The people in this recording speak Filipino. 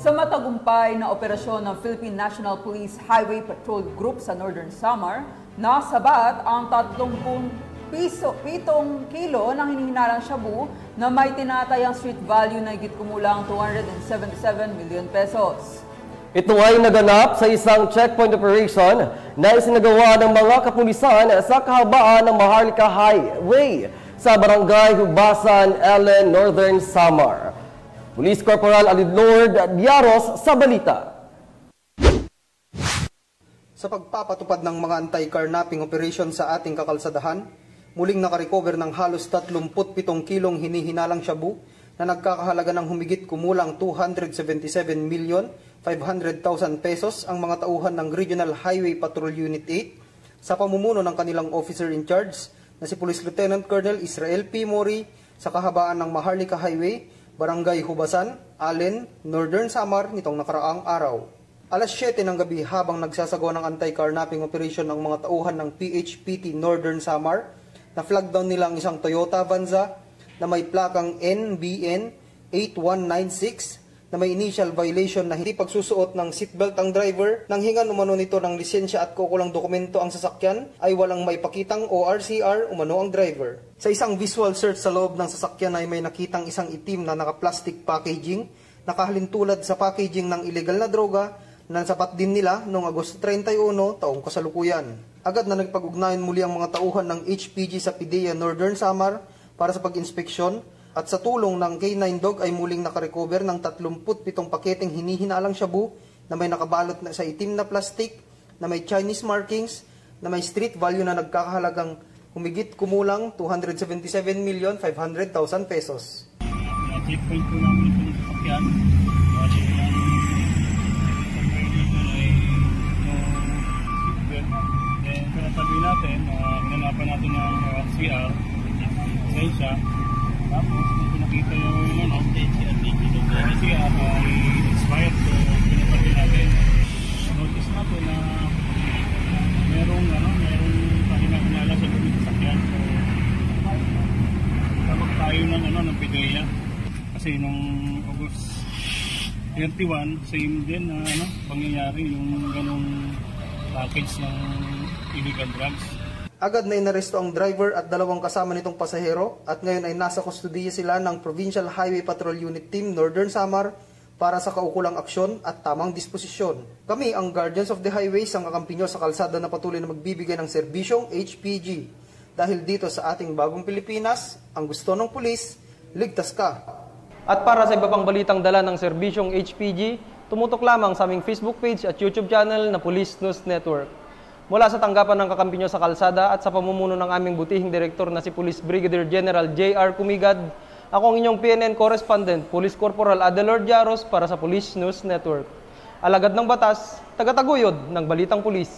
Sa matagumpay na operasyon ng Philippine National Police Highway Patrol Group sa Northern Samar, nasabat ang 30 kilo ng hinihinalang shabu na may tinatayang street value na higit kumulang 277 million pesos. Ito ay naganap sa isang checkpoint operation na isinagawa ng mga kapulisan sa kahabaan ng Maharlika Highway sa Barangay Hubasan, Ellen, Northern Samar. Police Corporal Alidlord Diaros sa balita. Sa pagpapatupad ng mga anti-carnapping operation sa ating kakalsadahan, muling nakarecover ng halos 37 kilong hinihinalang shabu na nagkakahalaga ng humigit kumulang 277,500,000 pesos ang mga tauhan ng Regional Highway Patrol Unit 8 sa pamumuno ng kanilang officer in charge na si Police Lieutenant Colonel Israel P. Mori sa kahabaan ng Maharlika Highway, Barangay Hubasan, Allen, Northern Samar nitong nakaraang araw. Alas 7 ng gabi habang nagsasagawa ng anti-carnapping operation ng mga tauhan ng PHPT Northern Samar, na-flag down nila ang isang Toyota Avanza na may plakang NBN 8196 na may initial violation na hindi pagsusuot ng seatbelt ang driver. Nang hingan umano nito ng lisensya at kukulang dokumento ang sasakyan ay walang maipakitang ORCR umano ang driver. Sa isang visual search sa loob ng sasakyan ay may nakitang isang itim na naka-plastic packaging nakahalintulad sa packaging ng illegal na droga na nasapat din nila noong Agosto 31 taong kasalukuyan. Agad na nagpag-ugnayan muli ang mga tauhan ng HPG sa PIDEA Northern Samar para sa pag-inspeksyon at sa tulong ng K9 Dog ay muling nakarecover ng 37 paketeng hinihinalang shabu na may nakabalot na sa itim na plastik, na may Chinese markings, na may street value na nagkakahalagang humigit kumulang 277,500,000 pesos. Checkpoint po namin itong sasakyan. Then, pinatabi natin, hinanapan natin ng CR, lisensya. Tapos, nakita yung CR ay expired. So, pinatabi natin. Notice natin na merong pahinga-hinala sa loob ng sasakyan. So, tawag tayo ng PIDEA. Kasi nung August 31, same din na pangyayari yung ganong package ng illegal drugs. Agad na inaresto ang driver at dalawang kasama nitong pasahero at ngayon ay nasa kustudiya sila ng Provincial Highway Patrol Unit Team Northern Samar para sa kaukulang aksyon at tamang disposisyon. Kami ang Guardians of the Highways ang kakampi nyo sa kalsada na patuloy na magbibigay ng serbisyong HPG. Dahil dito sa ating bagong Pilipinas, ang gusto ng pulis, ligtas ka. At para sa iba pang balitang dala ng serbisyong HPG, tumutok lamang sa aming Facebook page at YouTube channel na Police News Network. Mula sa tanggapan ng kakampi nyo sa kalsada at sa pamumuno ng aming butihing direktor na si Police Brigadier General J.R. Kumigad, ako ang inyong PNN correspondent, Police Corporal Adelord Diaros para sa Police News Network. Alagad ng batas, tagataguyod ng balitang pulis.